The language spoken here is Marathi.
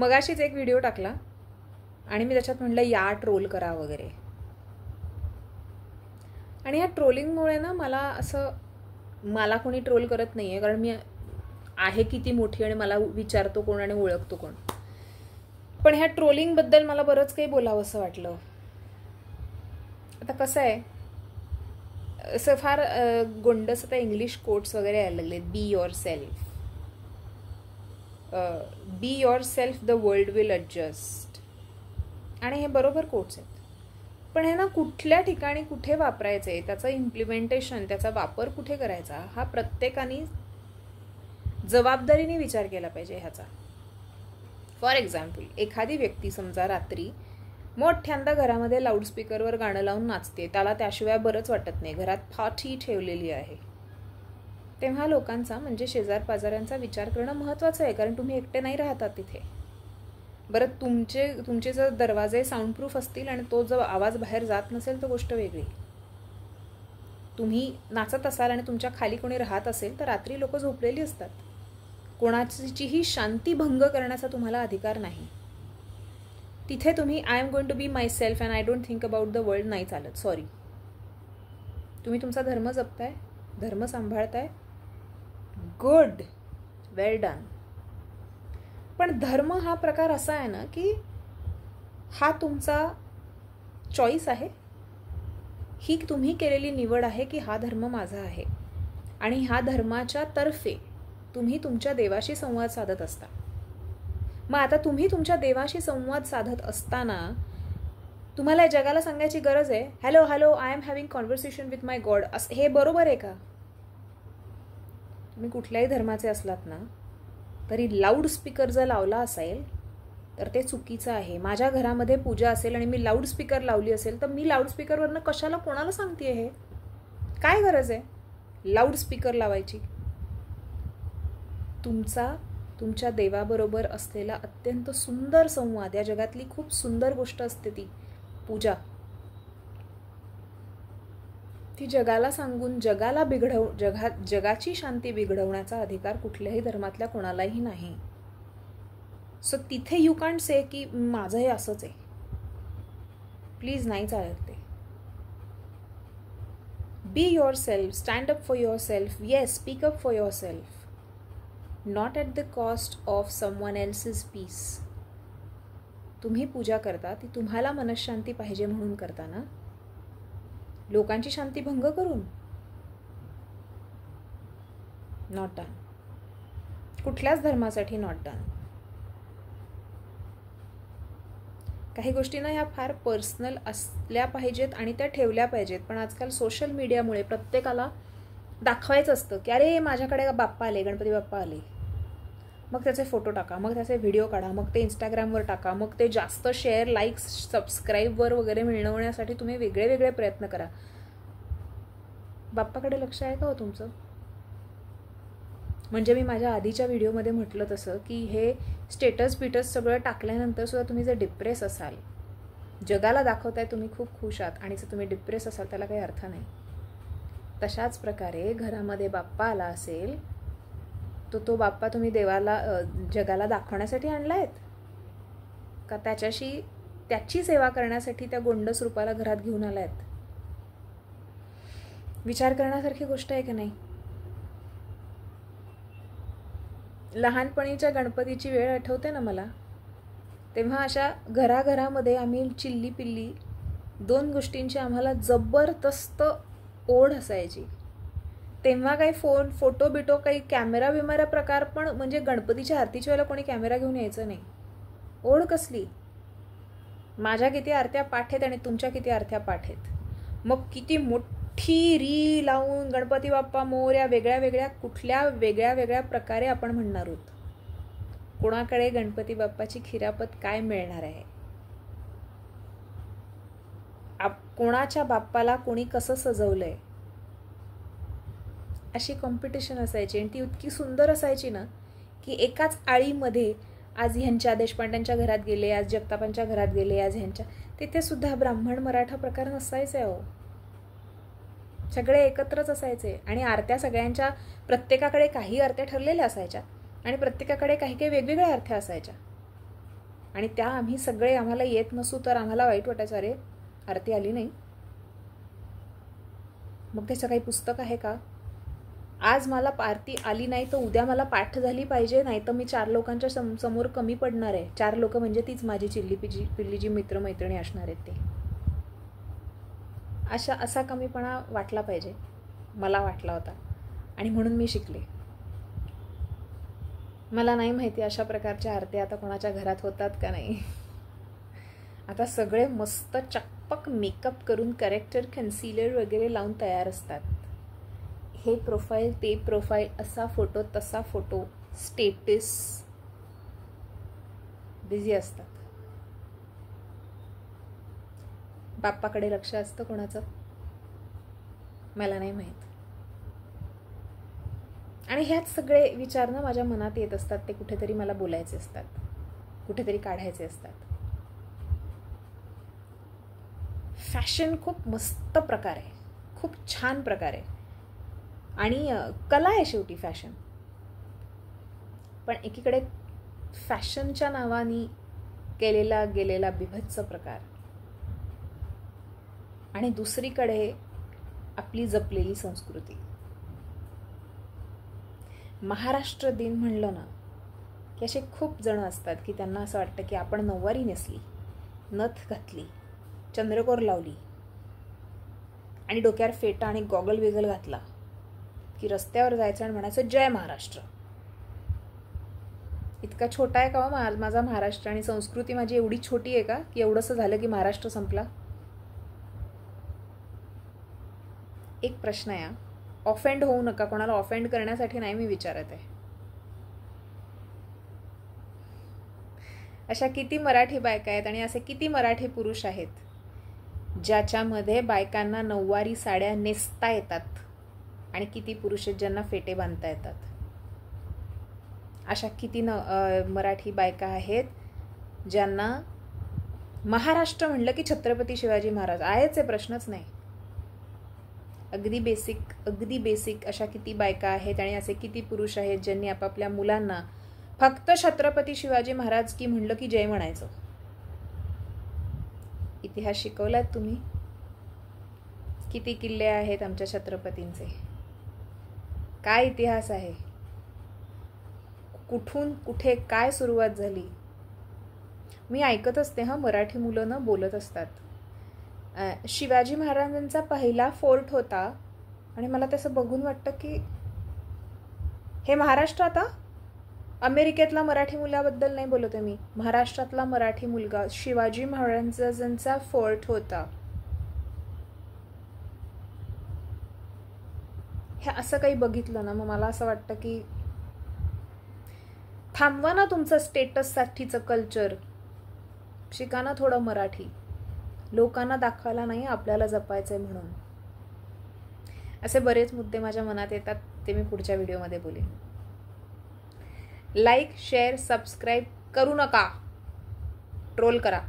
मगाशीच एक व्हिडिओ टाकला आणि मी त्याच्यात म्हटलं या ट्रोल करा वगैरे. आणि ह्या ट्रोलिंगमुळे ना मला कोणी ट्रोल करत नाही आहे, कारण मी आहे किती मोठी आणि मला विचारतो कोण आणि ओळखतो कोण. पण ह्या ट्रोलिंगबद्दल मला बरंच काही बोलावं असं वाटलं. आता कसं आहे, असं फार गोंडस आता इंग्लिश कोट्स वगैरे यायला लागलेत. Be your self, be your self, the world will adjust. आणि हे बरोबर कोट्स आहेत. पण हे ना कुठल्या ठिकाणी कुठे वापरायचे, त्याचं इम्प्लिमेंटेशन, त्याचा वापर कुठे करायचा, हा प्रत्येकाने जबाबदारीने विचार केला पाहिजे ह्याचा. फॉर एक्झाम्पल, एखादी व्यक्ती समजा रात्री मोठ्यांदा घरामध्ये लाऊडस्पीकरवर गाणं लावून नाचते, त्याला त्याशिवाय बरंच वाटत नाही, घरात पार्टी ठेवलेली आहे, तेव्हा लोकांचा म्हणजे शेजार पाजाऱ्यांचा विचार करणं महत्त्वाचं आहे, कारण तुम्ही एकटे नाही राहतात तिथे. बरं, तुमचे जर दरवाजे साऊंडप्रूफ असतील आणि तो जर आवाज बाहेर जात नसेल तर गोष्ट वेगळी. तुम्ही नाचत असाल आणि तुमच्या खाली कोणी राहत असेल तर रात्री लोक झोपलेली असतात. कोणाचीही शांती भंग करण्याचा तुम्हाला अधिकार नाही. तिथे तुम्ही I am going to be myself and I don't think about the world नाही चालत. सॉरी, तुम्ही तुमचा धर्म जपताय, धर्म सांभाळताय, गुड, वेल डन. पण धर्म हा प्रकार असा आहे ना की हा तुमचा चॉईस आहे, ही तुम्ही केलेली निवड आहे की हा धर्म माझा आहे, आणि ह्या धर्माच्या तर्फे तुम्ही तुमच्या देवाशी संवाद साधत असता. मग आता तुम्ही तुमच्या देवाशी संवाद साधत असताना तुम्हाला जगाला सांगायची गरज आहे hello hello I am having conversation with my God, हे बरोबर आहे का? तुम्ही कुठल्याही धर्माचे असलात ना तरी लाऊडस्पीकर जर लावला असेल तर ते चुकीचं आहे. माझ्या घरामध्ये पूजा असेल आणि मी लाऊडस्पीकर लावली असेल तर मी लाऊडस्पीकरवरनं कशाला कोणाला सांगते? हे काय गरज आहे लाऊडस्पीकर लावायची? तुमच्या देवाबरोबर असलेला अत्यंत सुंदर संवाद, या जगातली खूप सुंदर गोष्ट असते ती पूजा, ती जगाला सांगून जगाची शांती बिघडवण्याचा अधिकार कुठल्याही धर्मातल्या कोणालाही नाही. सो तिथे यू कॅन्ट से की माझं हे असंच आहे. प्लीज, नाही चालत ते. Be yourself, stand up for yourself, yes, speak up for yourself, not at the cost of someone else's peace. तुम्ही पूजा करता ती तुम्हाला मनःशांती पाहिजे म्हणून करता ना, लोकांची शांती भंग करून? Not done. कुठल्याच धर्मासाठी नॉट डन. काही गोष्टी ना ह्या फार पर्सनल असल्या पाहिजेत आणि त्या ठेवल्या पाहिजेत. पण आजकाल सोशल मीडियामुळे प्रत्येकाला दाखवायचं असतं की अरे माझ्याकडे बाप्पा आले, गणपती बाप्पा आले, मग त्याचे फोटो टाका, मग त्याचे व्हिडिओ काढा, मग ते इंस्टाग्रामवर टाका, मग ते जास्त शेअर, लाईक्स, सबस्क्राईबवर वगैरे मिळवण्यासाठी तुम्ही वेगळे वेगळे प्रयत्न करा. बाप्पाकडे लक्ष आहे का हो तुमचं? म्हणजे मी माझ्या आधीच्या व्हिडिओमध्ये म्हटलं तसं की हे स्टेटस बिटस सगळं टाकल्यानंतर सुद्धा तुम्ही जर डिप्रेस असाल, जगाला दाखवताय तुम्ही खूप खुश आहात, आणि जर तुम्ही डिप्रेस असाल त्याला काही अर्थ नाही. तशाच प्रकारे घरामध्ये बाप्पा आला असेल तो बाप्पा तुम्ही देवाला जगाला दाखवण्यासाठी आणलायत का त्याची सेवा करण्यासाठी त्या गोंडस रूपाला घरात घेऊन आलायत? विचार करण्यासारखी गोष्ट आहे की नाही? लहानपणीच्या गणपतीची वेळ आठवते ना मला, तेव्हा अशा घराघरामध्ये आम्ही चिल्ली पिल्ली 2 गोष्टींची आम्हाला जबरदस्त ओढ असायची. तेव्हा काही फोटो बिटो काही कॅमेरा बिमेरा प्रकार पण म्हणजे गणपतीच्या आरतीच्या वेळेला कोणी कॅमेरा घेऊन यायचं नाही. ओढ कसली? माझ्या किती आरत्या पाठ आहेत आणि तुमच्या किती आरत्या पाठ आहेत, मग किती मोठी री लावून गणपती बाप्पा मोरया वेगळ्या वेगळ्या प्रकारे आपण म्हणणार आहोत. कोणाकडे गणपती बाप्पाची खिरापत काय मिळणार आहे? कोणाच्या बाप्पाला कोणी कसं सजवलंय, अशी कॉम्पिटिशन असायची. आणि ती इतकी सुंदर असायची ना की एकाच आळीमध्ये आज ह्यांच्या देशपांड्यांच्या घरात गेले, आज जगतापांच्या घरात गेले, आज ह्यांच्या, तिथे सुद्धा ब्राह्मण मराठा प्रकार नसायचे हो, सगळे एकत्रच असायचे. आणि आरत्या सगळ्यांच्या, प्रत्येकाकडे काही आरत्या ठरलेल्या असायच्या आणि प्रत्येकाकडे काही काही वेगवेगळ्या आरत्या असायच्या. आणि त्या आम्ही सगळे आम्हाला येत नसू तर आम्हाला वाईट वाटायचं, अरे आरती आली नाही, मग त्याचं काही पुस्तक आहे का? आज मला आरती आली नाही तर उद्या मला पाठ झाली पाहिजे, नाही तर मी 4 लोकांच्या समोर कमी पडणार आहे. 4 लोक म्हणजे तीच माझी पिल्ली जी मित्रमैत्रिणी असणार आहेत ते. असा कमीपणा वाटला पाहिजे, मला वाटला होता आणि म्हणून मी शिकले. मला नाही माहिती अशा प्रकारच्या आरत्या आता कोणाच्या घरात होतात का नाही. आता सगळे मस्त चकपक मेकअप करून करेक्टर कन्सिलर वगैरे लावून तयार असतात. हे प्रोफाईल ते प्रोफाईल, असा फोटो तसा फोटो, स्टेटस, बिझी असतात. बाप्पाकडे लक्ष असतं कोणाचं मला नाही माहीत. आणि ह्यात सगळे विचार ना माझ्या मनात येत असतात, ते कुठेतरी मला बोलायचे असतात, कुठेतरी काढायचे असतात. फॅशन खूप मस्त प्रकार आहे, खूप छान प्रकार आहे आणि कला आहे शेवटी फॅशन. पण एकीकडे फॅशनच्या नावाने केलेला गेलेला बिभत्स प्रकार आणि दुसरीकडे आपली जपलेली संस्कृती. महाराष्ट्र दिन म्हणलं ना की असे खूप जण असतात की त्यांना असं वाटतं की आपण नऊवारी नेसली, नथ घातली, चंद्रकोर लावली आणि डोक्यावर फेटा आणि गॉगल विगल घातला की रस्त्यावर जायचं आणि म्हणायचं जय महाराष्ट्र. इतका छोटा आहे का माझा महाराष्ट्र आणि संस्कृती माझी एवढी छोटी आहे का की एवढंसं झालं की महाराष्ट्र संपला. एक प्रश्न आहे, ऑफेंड होऊ नका, कोणाला ऑफेंड करण्यासाठी नाही मी विचारत आहे. अशा किती मराठी बायका आहेत आणि असे किती मराठी पुरुष आहेत ज्याच्यामध्ये बायकांना नऊवारी साड्या नेसता येतात आणि किती पुरुष आहेत ज्यांना फेटे बांधता येतात. अशा किती मराठी बायका आहेत ज्यांना महाराष्ट्र म्हणलं की छत्रपती शिवाजी महाराज आहेच आहे, प्रश्नच नाही. अगदी बेसिक अशा किती बायका आहेत आणि असे किती पुरुष आहेत ज्यांनी आपापल्या मुलांना फक्त छत्रपती शिवाजी महाराज की म्हणलं की जय म्हणायचं. इतिहास शिकवलात तुम्ही? किती किल्ले आहेत आमच्या छत्रपतींचे, काय इतिहास आहे, कुठून कुठे काय सुरुवात झाली. मी ऐकत असते मराठी मुलं ना बोलत असतात शिवाजी महाराजांचा पहिला फोर्ट होता आणि मला तसं बघून वाटतं की हे महाराष्ट्र, आता अमेरिकेतला मराठी मुलाबद्दल नाही बोलत आहे मी, महाराष्ट्रातला मराठी मुलगा शिवाजी महाराजांचा फोर्ट होता. हे असं काही बघितलं ना मग मला असं वाटतं की थांबवा ना तुमचं स्टेटससाठीचं कल्चर, शिका ना थोडं मराठी. लोकांना दाखवायला नाही, आपल्याला जपायचंय म्हणून. असे बरेच मुद्दे माझ्या मनात येतात, ते मी पुढच्या व्हिडिओमध्ये बोलेन. लाईक, शेअर, सबस्क्राईब करू नका, ट्रोल करा.